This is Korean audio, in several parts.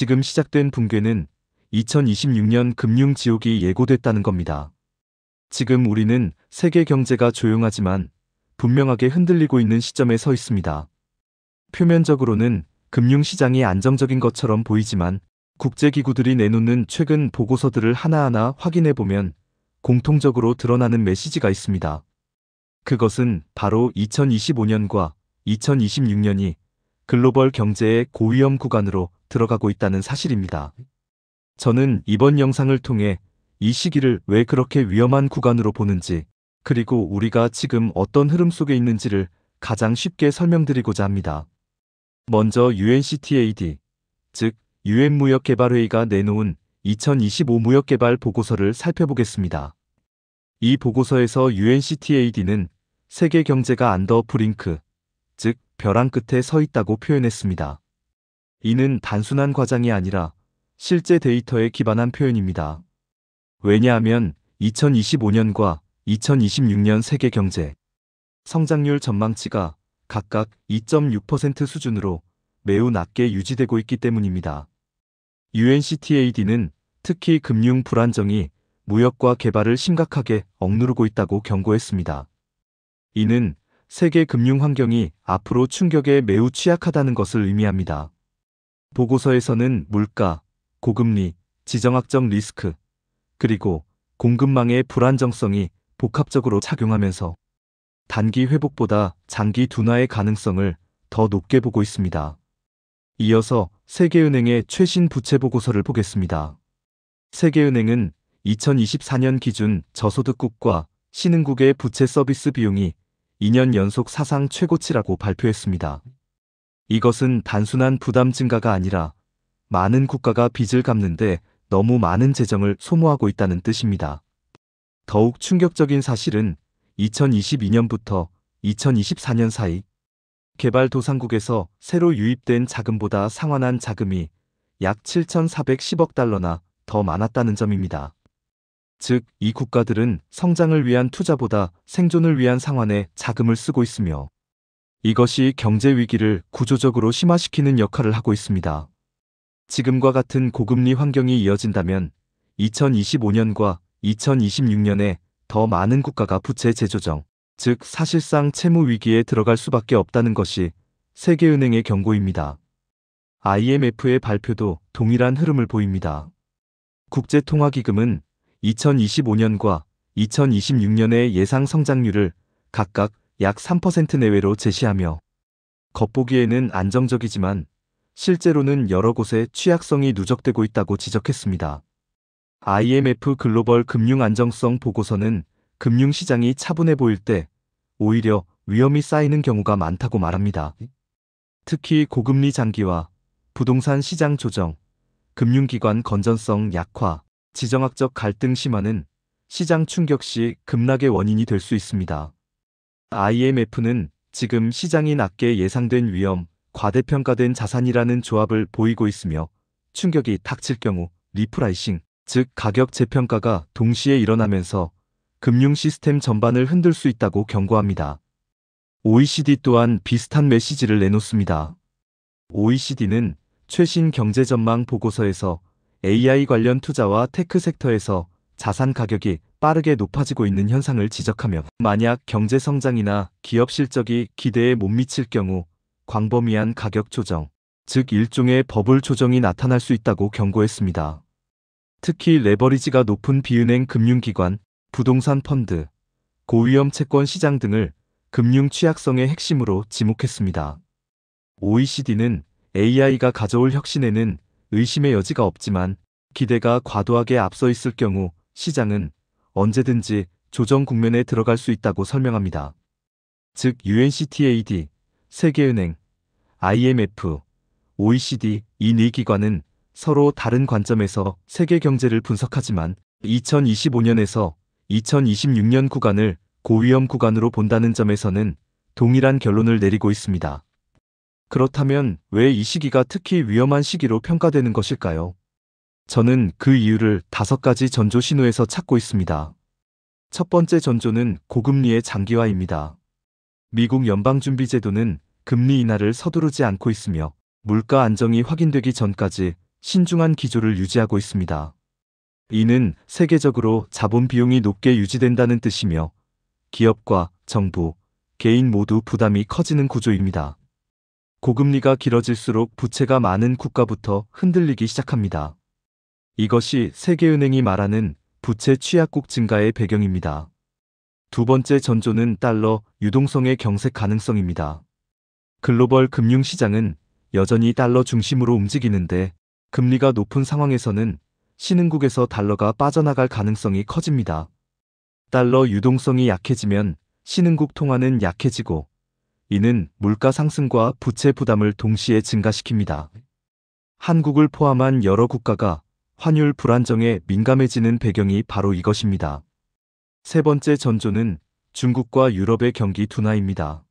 지금 시작된 붕괴는 2026년 금융지옥이 예고됐다는 겁니다. 지금 우리는 세계 경제가 조용하지만 분명하게 흔들리고 있는 시점에 서 있습니다. 표면적으로는 금융시장이 안정적인 것처럼 보이지만 국제기구들이 내놓는 최근 보고서들을 하나하나 확인해보면 공통적으로 드러나는 메시지가 있습니다. 그것은 바로 2025년과 2026년이 글로벌 경제의 고위험 구간으로 들어가고 있다는 사실입니다. 저는 이번 영상을 통해 이 시기를 왜 그렇게 위험한 구간으로 보는지, 그리고 우리가 지금 어떤 흐름 속에 있는지를 가장 쉽게 설명드리고자 합니다. 먼저 UNCTAD, 즉 UN 무역개발회의가 내놓은 2025 무역개발 보고서를 살펴보겠습니다. 이 보고서에서 UNCTAD는 세계 경제가 언더 브링크, 즉 벼랑 끝에 서 있다고 표현했습니다. 이는 단순한 과장이 아니라 실제 데이터에 기반한 표현입니다. 왜냐하면 2025년과 2026년 세계 경제 성장률 전망치가 각각 2.6% 수준으로 매우 낮게 유지되고 있기 때문입니다. UNCTAD는 특히 금융 불안정이 무역과 개발을 심각하게 억누르고 있다고 경고했습니다. 이는 세계 금융 환경이 앞으로 충격에 매우 취약하다는 것을 의미합니다. 보고서에서는 물가, 고금리, 지정학적 리스크, 그리고 공급망의 불안정성이 복합적으로 작용하면서 단기 회복보다 장기 둔화의 가능성을 더 높게 보고 있습니다. 이어서 세계은행의 최신 부채 보고서를 보겠습니다. 세계은행은 2024년 기준 저소득국과 신흥국의 부채 서비스 비용이 2년 연속 사상 최고치라고 발표했습니다. 이것은 단순한 부담 증가가 아니라 많은 국가가 빚을 갚는데 너무 많은 재정을 소모하고 있다는 뜻입니다. 더욱 충격적인 사실은 2022년부터 2024년 사이 개발도상국에서 새로 유입된 자금보다 상환한 자금이 약 7,410억 달러나 더 많았다는 점입니다. 즉, 이 국가들은 성장을 위한 투자보다 생존을 위한 상환에 자금을 쓰고 있으며 이것이 경제 위기를 구조적으로 심화시키는 역할을 하고 있습니다. 지금과 같은 고금리 환경이 이어진다면 2025년과 2026년에 더 많은 국가가 부채 재조정, 즉 사실상 채무 위기에 들어갈 수밖에 없다는 것이 세계은행의 경고입니다. IMF의 발표도 동일한 흐름을 보입니다. 국제통화기금은 2025년과 2026년의 예상 성장률을 각각 약 3% 내외로 제시하며 겉보기에는 안정적이지만 실제로는 여러 곳에 취약성이 누적되고 있다고 지적했습니다. IMF 글로벌 금융 안정성 보고서는 금융시장이 차분해 보일 때 오히려 위험이 쌓이는 경우가 많다고 말합니다. 특히 고금리 장기화, 부동산 시장 조정, 금융기관 건전성 약화, 지정학적 갈등 심화는 시장 충격 시 급락의 원인이 될 수 있습니다. IMF는 지금 시장이 낮게 예상된 위험, 과대평가된 자산이라는 조합을 보이고 있으며 충격이 닥칠 경우 리프라이싱, 즉 가격 재평가가 동시에 일어나면서 금융 시스템 전반을 흔들 수 있다고 경고합니다. OECD 또한 비슷한 메시지를 내놓습니다. OECD는 최신 경제 전망 보고서에서 AI 관련 투자와 테크 섹터에서 자산 가격이 빠르게 높아지고 있는 현상을 지적하며 만약 경제 성장이나 기업 실적이 기대에 못 미칠 경우 광범위한 가격 조정, 즉 일종의 버블 조정이 나타날 수 있다고 경고했습니다. 특히 레버리지가 높은 비은행 금융기관, 부동산 펀드, 고위험 채권 시장 등을 금융 취약성의 핵심으로 지목했습니다. OECD는 AI가 가져올 혁신에는 의심의 여지가 없지만 기대가 과도하게 앞서 있을 경우 시장은 언제든지 조정 국면에 들어갈 수 있다고 설명합니다. 즉 UNCTAD, 세계은행, IMF, OECD 이 네 기관은 서로 다른 관점에서 세계 경제를 분석하지만 2025년에서 2026년 구간을 고위험 구간으로 본다는 점에서는 동일한 결론을 내리고 있습니다. 그렇다면 왜 이 시기가 특히 위험한 시기로 평가되는 것일까요? 저는 그 이유를 5가지 전조 신호에서 찾고 있습니다. 첫 번째 전조는 고금리의 장기화입니다. 미국 연방준비제도는 금리 인하를 서두르지 않고 있으며 물가 안정이 확인되기 전까지 신중한 기조를 유지하고 있습니다. 이는 세계적으로 자본 비용이 높게 유지된다는 뜻이며 기업과 정부, 개인 모두 부담이 커지는 구조입니다. 고금리가 길어질수록 부채가 많은 국가부터 흔들리기 시작합니다. 이것이 세계은행이 말하는 부채 취약국 증가의 배경입니다. 두 번째 전조는 달러 유동성의 경색 가능성입니다. 글로벌 금융시장은 여전히 달러 중심으로 움직이는데 금리가 높은 상황에서는 신흥국에서 달러가 빠져나갈 가능성이 커집니다. 달러 유동성이 약해지면 신흥국 통화는 약해지고 이는 물가 상승과 부채 부담을 동시에 증가시킵니다. 한국을 포함한 여러 국가가 환율 불안정에 민감해지는 배경이 바로 이것입니다. 세 번째 전조는 중국과 유럽의 경기 둔화입니다.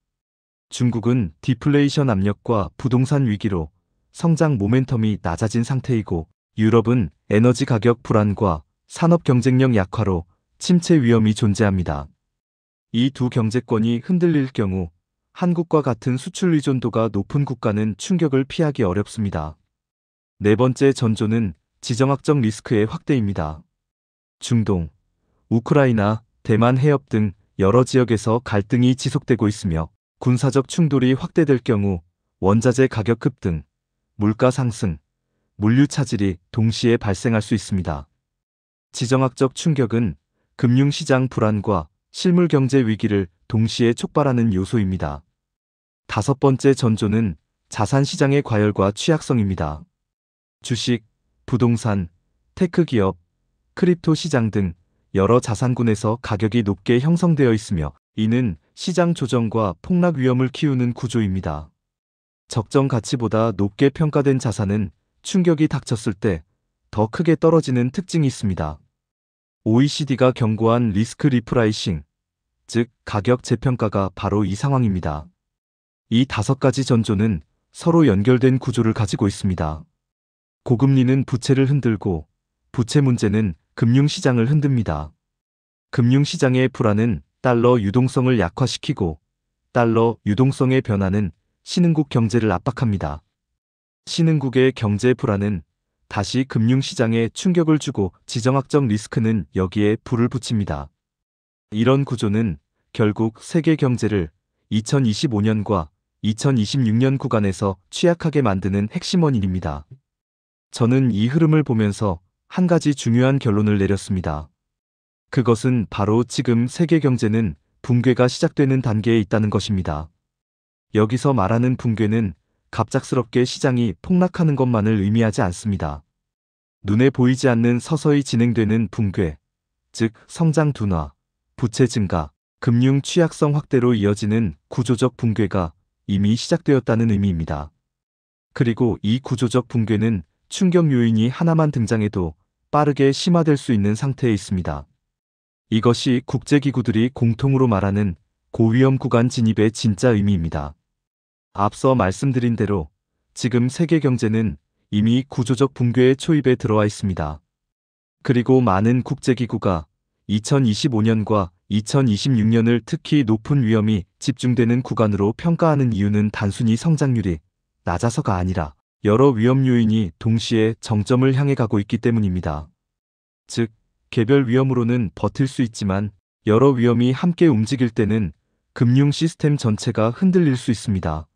중국은 디플레이션 압력과 부동산 위기로 성장 모멘텀이 낮아진 상태이고 유럽은 에너지 가격 불안과 산업 경쟁력 약화로 침체 위험이 존재합니다. 이 두 경제권이 흔들릴 경우 한국과 같은 수출 의존도가 높은 국가는 충격을 피하기 어렵습니다. 네 번째 전조는 지정학적 리스크의 확대입니다. 중동, 우크라이나, 대만 해협 등 여러 지역에서 갈등이 지속되고 있으며 군사적 충돌이 확대될 경우 원자재 가격 급등, 물가 상승, 물류 차질이 동시에 발생할 수 있습니다. 지정학적 충격은 금융시장 불안과 실물 경제 위기를 동시에 촉발하는 요소입니다. 다섯 번째 전조는 자산시장의 과열과 취약성입니다. 주식, 부동산, 테크 기업, 크립토 시장 등 여러 자산군에서 가격이 높게 형성되어 있으며 이는 시장 조정과 폭락 위험을 키우는 구조입니다. 적정 가치보다 높게 평가된 자산은 충격이 닥쳤을 때 더 크게 떨어지는 특징이 있습니다. OECD가 경고한 리스크 리프라이싱, 즉 가격 재평가가 바로 이 상황입니다. 이 다섯 가지 전조는 서로 연결된 구조를 가지고 있습니다. 고금리는 부채를 흔들고 부채 문제는 금융시장을 흔듭니다. 금융시장의 불안은 달러 유동성을 약화시키고 달러 유동성의 변화는 신흥국 경제를 압박합니다. 신흥국의 경제 불안은 다시 금융시장에 충격을 주고 지정학적 리스크는 여기에 불을 붙입니다. 이런 구조는 결국 세계 경제를 2025년과 2026년 구간에서 취약하게 만드는 핵심 원인입니다. 저는 이 흐름을 보면서 한 가지 중요한 결론을 내렸습니다. 그것은 바로 지금 세계 경제는 붕괴가 시작되는 단계에 있다는 것입니다. 여기서 말하는 붕괴는 갑작스럽게 시장이 폭락하는 것만을 의미하지 않습니다. 눈에 보이지 않는 서서히 진행되는 붕괴, 즉 성장 둔화, 부채 증가, 금융 취약성 확대로 이어지는 구조적 붕괴가 이미 시작되었다는 의미입니다. 그리고 이 구조적 붕괴는 충격 요인이 하나만 등장해도 빠르게 심화될 수 있는 상태에 있습니다. 이것이 국제기구들이 공통으로 말하는 고위험 구간 진입의 진짜 의미입니다. 앞서 말씀드린 대로 지금 세계 경제는 이미 구조적 붕괴의 초입에 들어와 있습니다. 그리고 많은 국제기구가 2025년과 2026년을 특히 높은 위험이 집중되는 구간으로 평가하는 이유는 단순히 성장률이 낮아서가 아니라 여러 위험 요인이 동시에 정점을 향해 가고 있기 때문입니다. 즉, 개별 위험으로는 버틸 수 있지만 여러 위험이 함께 움직일 때는 금융 시스템 전체가 흔들릴 수 있습니다.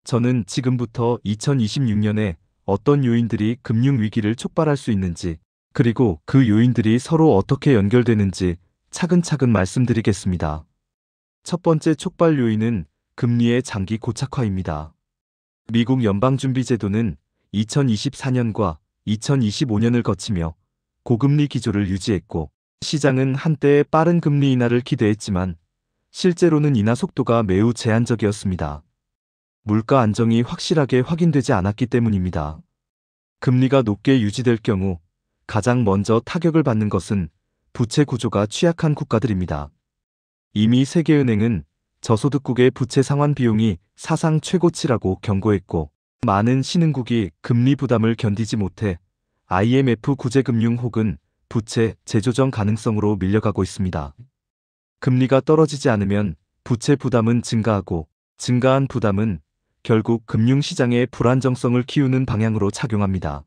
저는 지금부터 2026년에 어떤 요인들이 금융 위기를 촉발할 수 있는지, 그리고 그 요인들이 서로 어떻게 연결되는지 차근차근 말씀드리겠습니다. 첫 번째 촉발 요인은 금리의 장기 고착화입니다. 미국 연방준비제도는 2024년과 2025년을 거치며 고금리 기조를 유지했고 시장은 한때 빠른 금리 인하를 기대했지만 실제로는 인하 속도가 매우 제한적이었습니다. 물가 안정이 확실하게 확인되지 않았기 때문입니다. 금리가 높게 유지될 경우 가장 먼저 타격을 받는 것은 부채 구조가 취약한 국가들입니다. 이미 세계은행은 저소득국의 부채 상환 비용이 사상 최고치라고 경고했고 많은 신흥국이 금리 부담을 견디지 못해 IMF 구제금융 혹은 부채 재조정 가능성으로 밀려가고 있습니다. 금리가 떨어지지 않으면 부채 부담은 증가하고 증가한 부담은 결국 금융시장의 불안정성을 키우는 방향으로 작용합니다.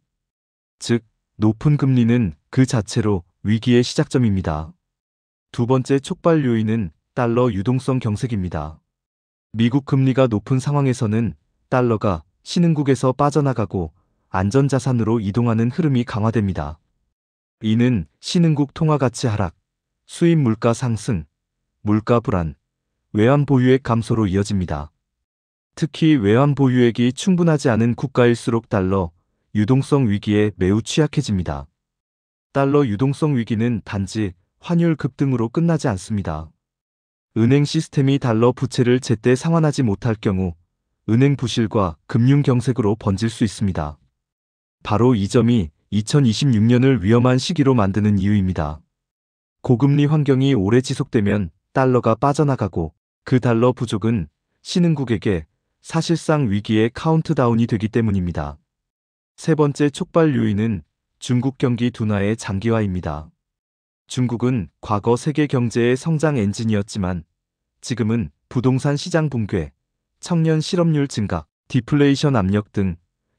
즉, 높은 금리는 그 자체로 위기의 시작점입니다. 두 번째 촉발 요인은 달러 유동성 경색입니다. 미국 금리가 높은 상황에서는 달러가 신흥국에서 빠져나가고 안전자산으로 이동하는 흐름이 강화됩니다. 이는 신흥국 통화가치 하락, 수입 물가 상승, 물가 불안, 외환 보유액 감소로 이어집니다. 특히 외환 보유액이 충분하지 않은 국가일수록 달러 유동성 위기에 매우 취약해집니다. 달러 유동성 위기는 단지 환율 급등으로 끝나지 않습니다. 은행 시스템이 달러 부채를 제때 상환하지 못할 경우 은행 부실과 금융 경색으로 번질 수 있습니다. 바로 이 점이 2026년을 위험한 시기로 만드는 이유입니다. 고금리 환경이 오래 지속되면 달러가 빠져나가고 그 달러 부족은 신흥국에게 사실상 위기의 카운트다운이 되기 때문입니다. 세 번째 촉발 요인은 중국 경기 둔화의 장기화입니다. 중국은 과거 세계 경제의 성장 엔진이었지만 지금은 부동산 시장 붕괴, 청년 실업률 증가, 디플레이션 압력 등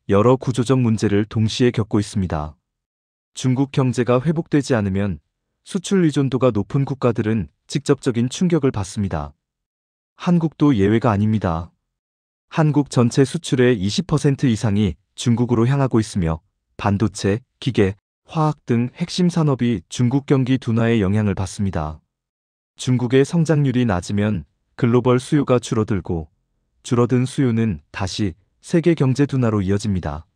여러 구조적 문제를 동시에 겪고 있습니다. 중국 경제가 회복되지 않으면 수출 의존도가 높은 국가들은 직접적인 충격을 받습니다. 한국도 예외가 아닙니다. 한국 전체 수출의 20% 이상이 중국으로 향하고 있으며 반도체, 기계, 화학 등 핵심 산업이 중국 경기 둔화의 영향을 받습니다. 중국의 성장률이 낮으면 글로벌 수요가 줄어들고 줄어든 수요는 다시 세계 경제 둔화로 이어집니다.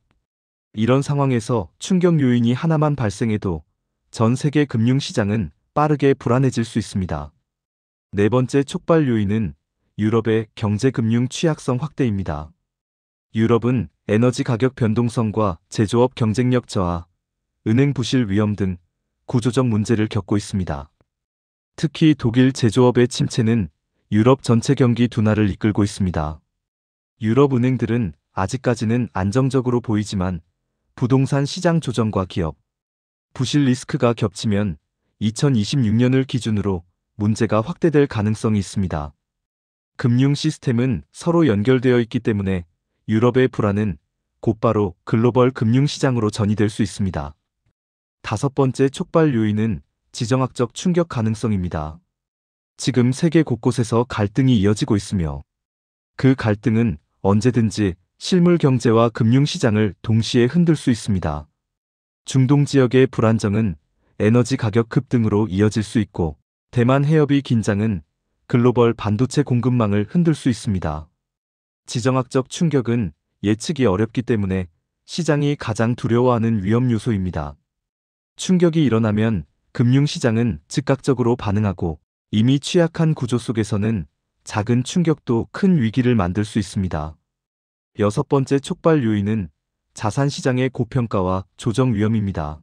이런 상황에서 충격 요인이 하나만 발생해도 전 세계 금융시장은 빠르게 불안해질 수 있습니다. 네 번째 촉발 요인은 유럽의 경제금융 취약성 확대입니다. 유럽은 에너지 가격 변동성과 제조업 경쟁력 저하, 은행 부실 위험 등 구조적 문제를 겪고 있습니다. 특히 독일 제조업의 침체는 유럽 전체 경기 둔화를 이끌고 있습니다. 유럽 은행들은 아직까지는 안정적으로 보이지만 부동산 시장 조정과 기업 부실 리스크가 겹치면 2026년을 기준으로 문제가 확대될 가능성이 있습니다. 금융 시스템은 서로 연결되어 있기 때문에 유럽의 불안은 곧바로 글로벌 금융시장으로 전이될 수 있습니다. 다섯 번째 촉발 요인은 지정학적 충격 가능성입니다. 지금 세계 곳곳에서 갈등이 이어지고 있으며 그 갈등은 언제든지 실물 경제와 금융시장을 동시에 흔들 수 있습니다. 중동 지역의 불안정은 에너지 가격 급등으로 이어질 수 있고 대만 해협의 긴장은 글로벌 반도체 공급망을 흔들 수 있습니다. 지정학적 충격은 예측이 어렵기 때문에 시장이 가장 두려워하는 위험 요소입니다. 충격이 일어나면 금융시장은 즉각적으로 반응하고 이미 취약한 구조 속에서는 작은 충격도 큰 위기를 만들 수 있습니다. 여섯 번째 촉발 요인은 자산시장의 고평가와 조정 위험입니다.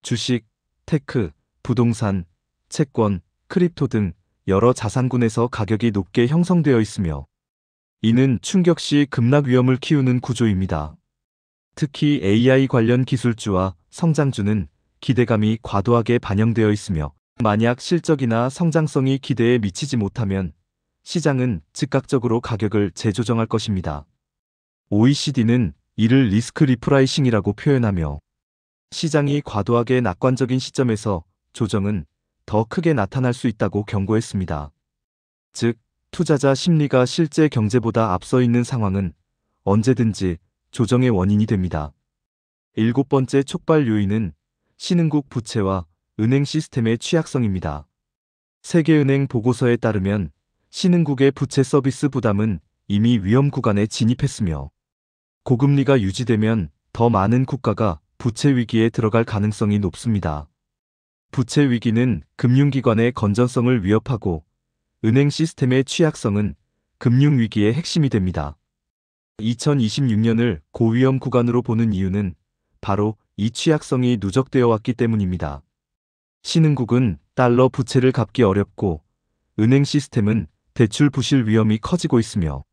주식, 테크, 부동산, 채권, 크립토 등 여러 자산군에서 가격이 높게 형성되어 있으며 이는 충격 시 급락 위험을 키우는 구조입니다. 특히 AI 관련 기술주와 성장주는 기대감이 과도하게 반영되어 있으며 만약 실적이나 성장성이 기대에 미치지 못하면 시장은 즉각적으로 가격을 재조정할 것입니다. OECD는 이를 리스크 리프라이싱이라고 표현하며 시장이 과도하게 낙관적인 시점에서 조정은 더 크게 나타날 수 있다고 경고했습니다. 즉, 투자자 심리가 실제 경제보다 앞서 있는 상황은 언제든지 조정의 원인이 됩니다. 일곱 번째 촉발 요인은 신흥국 부채와 은행 시스템의 취약성입니다. 세계은행 보고서에 따르면 신흥국의 부채 서비스 부담은 이미 위험 구간에 진입했으며 고금리가 유지되면 더 많은 국가가 부채 위기에 들어갈 가능성이 높습니다. 부채 위기는 금융기관의 건전성을 위협하고 은행 시스템의 취약성은 금융위기의 핵심이 됩니다. 2026년을 고위험 구간으로 보는 이유는 바로 이 취약성이 누적되어 왔기 때문입니다. 신흥국은 달러 부채를 갚기 어렵고 은행 시스템은 대출 부실 위험이 커지고 있으며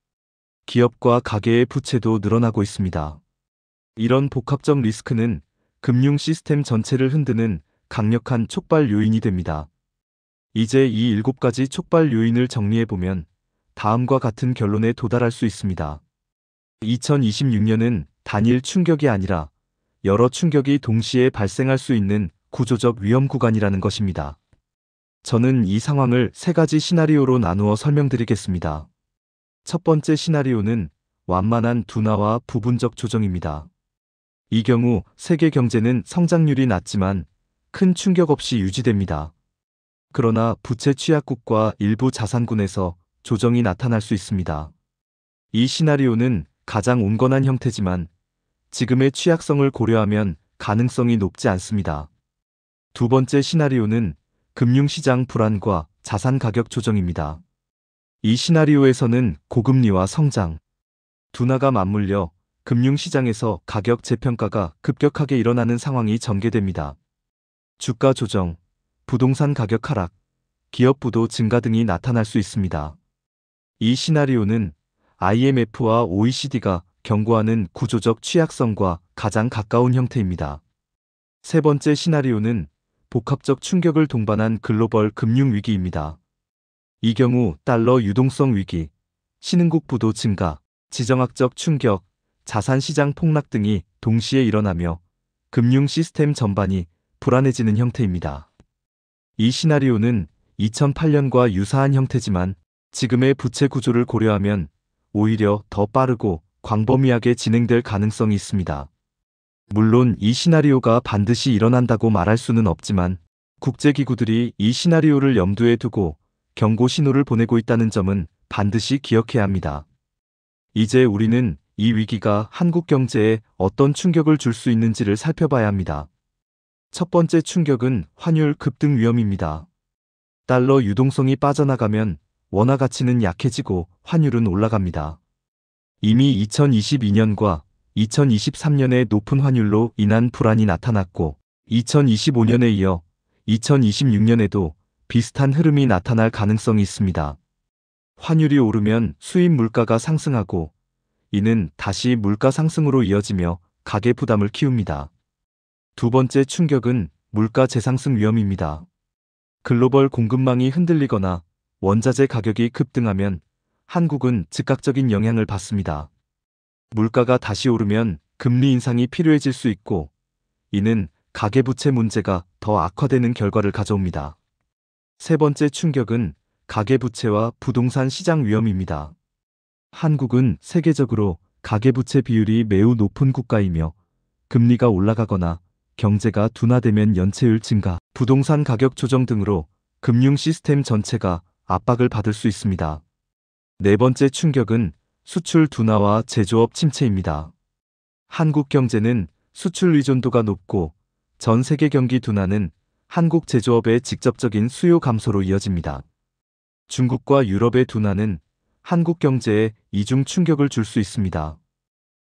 기업과 가계의 부채도 늘어나고 있습니다. 이런 복합적 리스크는 금융 시스템 전체를 흔드는 강력한 촉발 요인이 됩니다. 이제 이 7가지 촉발 요인을 정리해보면 다음과 같은 결론에 도달할 수 있습니다. 2026년은 단일 충격이 아니라 여러 충격이 동시에 발생할 수 있는 구조적 위험 구간이라는 것입니다. 저는 이 상황을 세 가지 시나리오로 나누어 설명드리겠습니다. 첫 번째 시나리오는 완만한 둔화와 부분적 조정입니다. 이 경우 세계 경제는 성장률이 낮지만 큰 충격 없이 유지됩니다. 그러나 부채 취약국과 일부 자산군에서 조정이 나타날 수 있습니다. 이 시나리오는 가장 온건한 형태지만 지금의 취약성을 고려하면 가능성이 높지 않습니다. 두 번째 시나리오는 금융시장 불안과 자산 가격 조정입니다. 이 시나리오에서는 고금리와 성장, 둔화가 맞물려 금융시장에서 가격 재평가가 급격하게 일어나는 상황이 전개됩니다. 주가 조정, 부동산 가격 하락, 기업 부도 증가 등이 나타날 수 있습니다. 이 시나리오는 IMF와 OECD가 경고하는 구조적 취약성과 가장 가까운 형태입니다. 세 번째 시나리오는 복합적 충격을 동반한 글로벌 금융위기입니다. 이 경우 달러 유동성 위기, 신흥국 부도 증가, 지정학적 충격, 자산시장 폭락 등이 동시에 일어나며 금융 시스템 전반이 불안해지는 형태입니다. 이 시나리오는 2008년과 유사한 형태지만 지금의 부채 구조를 고려하면 오히려 더 빠르고 광범위하게 진행될 가능성이 있습니다. 물론 이 시나리오가 반드시 일어난다고 말할 수는 없지만 국제기구들이 이 시나리오를 염두에 두고 경고 신호를 보내고 있다는 점은 반드시 기억해야 합니다. 이제 우리는 이 위기가 한국 경제에 어떤 충격을 줄 수 있는지를 살펴봐야 합니다. 첫 번째 충격은 환율 급등 위험입니다. 달러 유동성이 빠져나가면 원화 가치는 약해지고 환율은 올라갑니다. 이미 2022년과 2023년에 높은 환율로 인한 불안이 나타났고 2025년에 이어 2026년에도 비슷한 흐름이 나타날 가능성이 있습니다. 환율이 오르면 수입 물가가 상승하고 이는 다시 물가 상승으로 이어지며 가계 부담을 키웁니다. 두 번째 충격은 물가 재상승 위험입니다. 글로벌 공급망이 흔들리거나 원자재 가격이 급등하면 한국은 즉각적인 영향을 받습니다. 물가가 다시 오르면 금리 인상이 필요해질 수 있고 이는 가계부채 문제가 더 악화되는 결과를 가져옵니다. 세 번째 충격은 가계부채와 부동산 시장 위험입니다. 한국은 세계적으로 가계부채 비율이 매우 높은 국가이며 금리가 올라가거나 경제가 둔화되면 연체율 증가, 부동산 가격 조정 등으로 금융 시스템 전체가 압박을 받을 수 있습니다. 네 번째 충격은 수출 둔화와 제조업 침체입니다. 한국 경제는 수출 의존도가 높고 전 세계 경기 둔화는 한국 제조업의 직접적인 수요 감소로 이어집니다. 중국과 유럽의 둔화는 한국 경제에 이중 충격을 줄 수 있습니다.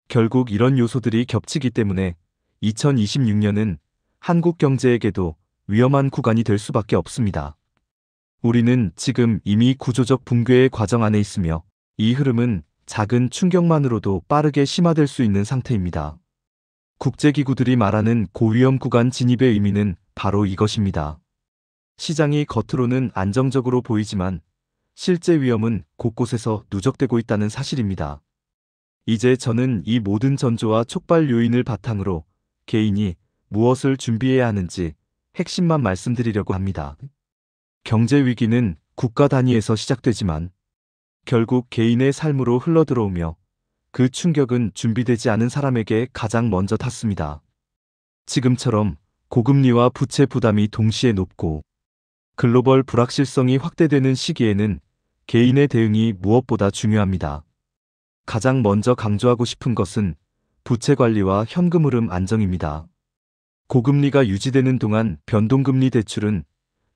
결국 이런 요소들이 겹치기 때문에 2026년은 한국 경제에게도 위험한 구간이 될 수밖에 없습니다. 우리는 지금 이미 구조적 붕괴의 과정 안에 있으며 이 흐름은 작은 충격만으로도 빠르게 심화될 수 있는 상태입니다. 국제기구들이 말하는 고위험 구간 진입의 의미는 바로 이것입니다. 시장이 겉으로는 안정적으로 보이지만 실제 위험은 곳곳에서 누적되고 있다는 사실입니다. 이제 저는 이 모든 전조와 촉발 요인을 바탕으로 개인이 무엇을 준비해야 하는지 핵심만 말씀드리려고 합니다. 경제 위기는 국가 단위에서 시작되지만 결국 개인의 삶으로 흘러들어오며 그 충격은 준비되지 않은 사람에게 가장 먼저 닿습니다. 지금처럼 고금리와 부채 부담이 동시에 높고 글로벌 불확실성이 확대되는 시기에는 개인의 대응이 무엇보다 중요합니다. 가장 먼저 강조하고 싶은 것은 부채 관리와 현금 흐름 안정입니다. 고금리가 유지되는 동안 변동금리 대출은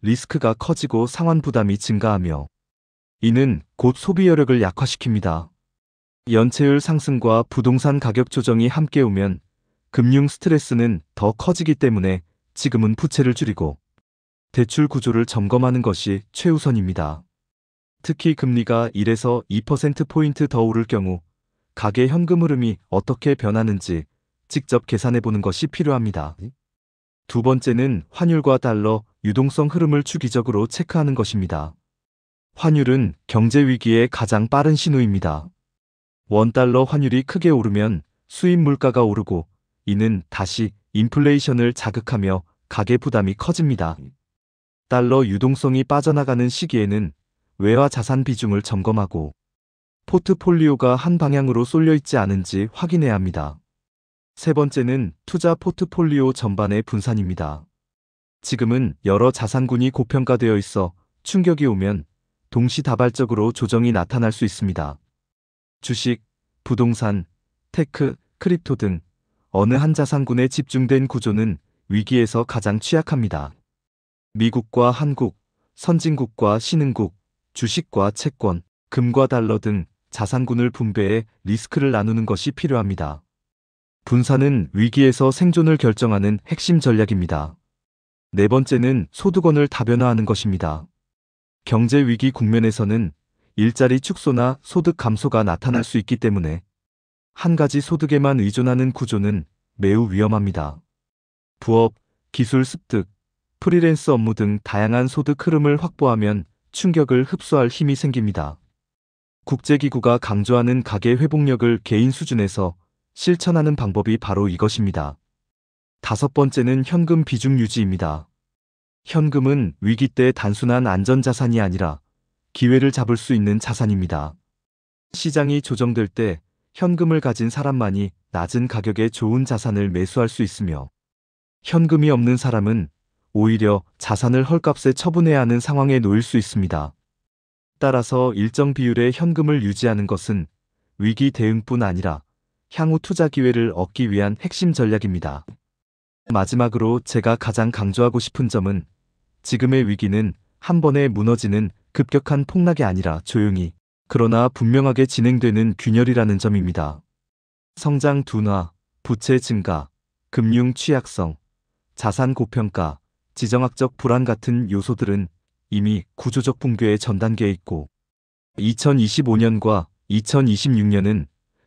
리스크가 커지고 상환 부담이 증가하며 이는 곧 소비 여력을 약화시킵니다. 연체율 상승과 부동산 가격 조정이 함께 오면 금융 스트레스는 더 커지기 때문에 지금은 부채를 줄이고 대출 구조를 점검하는 것이 최우선입니다. 특히 금리가 1에서 2%포인트 더 오를 경우 가계 현금 흐름이 어떻게 변하는지 직접 계산해 보는 것이 필요합니다. 두 번째는 환율과 달러 유동성 흐름을 주기적으로 체크하는 것입니다. 환율은 경제 위기의 가장 빠른 신호입니다. 원달러 환율이 크게 오르면 수입 물가가 오르고 이는 다시 인플레이션을 자극하며 가계 부담이 커집니다. 달러 유동성이 빠져나가는 시기에는 외화 자산 비중을 점검하고 포트폴리오가 한 방향으로 쏠려 있지 않은지 확인해야 합니다. 세 번째는 투자 포트폴리오 전반의 분산입니다. 지금은 여러 자산군이 고평가되어 있어 충격이 오면 동시다발적으로 조정이 나타날 수 있습니다. 주식, 부동산, 테크, 크립토 등 어느 한 자산군에 집중된 구조는 위기에서 가장 취약합니다. 미국과 한국, 선진국과 신흥국, 주식과 채권, 금과 달러 등 자산군을 분배해 리스크를 나누는 것이 필요합니다. 분산은 위기에서 생존을 결정하는 핵심 전략입니다. 네 번째는 소득원을 다변화하는 것입니다. 경제 위기 국면에서는 일자리 축소나 소득 감소가 나타날 수 있기 때문에 한 가지 소득에만 의존하는 구조는 매우 위험합니다. 부업, 기술 습득, 프리랜서 업무 등 다양한 소득 흐름을 확보하면 충격을 흡수할 힘이 생깁니다. 국제기구가 강조하는 가계 회복력을 개인 수준에서 실천하는 방법이 바로 이것입니다. 다섯 번째는 현금 비중 유지입니다. 현금은 위기 때 단순한 안전자산이 아니라 기회를 잡을 수 있는 자산입니다. 시장이 조정될 때 현금을 가진 사람만이 낮은 가격에 좋은 자산을 매수할 수 있으며 현금이 없는 사람은 오히려 자산을 헐값에 처분해야 하는 상황에 놓일 수 있습니다. 따라서 일정 비율의 현금을 유지하는 것은 위기 대응뿐 아니라 향후 투자 기회를 얻기 위한 핵심 전략입니다. 마지막으로 제가 가장 강조하고 싶은 점은 지금의 위기는 한 번에 무너지는 급격한 폭락이 아니라 조용히 그러나 분명하게 진행되는 균열이라는 점입니다. 성장 둔화, 부채 증가, 금융 취약성, 자산 고평가, 지정학적 불안 같은 요소들은 이미 구조적 붕괴의 전 단계에 있고 2025년과 2026년은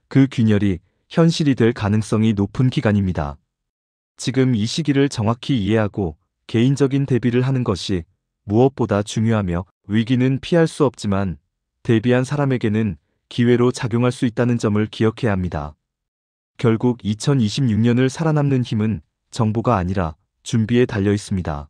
그 균열이 현실이 될 가능성이 높은 기간입니다. 지금 이 시기를 정확히 이해하고 개인적인 대비를 하는 것이 무엇보다 중요하며 위기는 피할 수 없지만 대비한 사람에게는 기회로 작용할 수 있다는 점을 기억해야 합니다. 결국 2026년을 살아남는 힘은 정보가 아니라 준비에 달려 있습니다.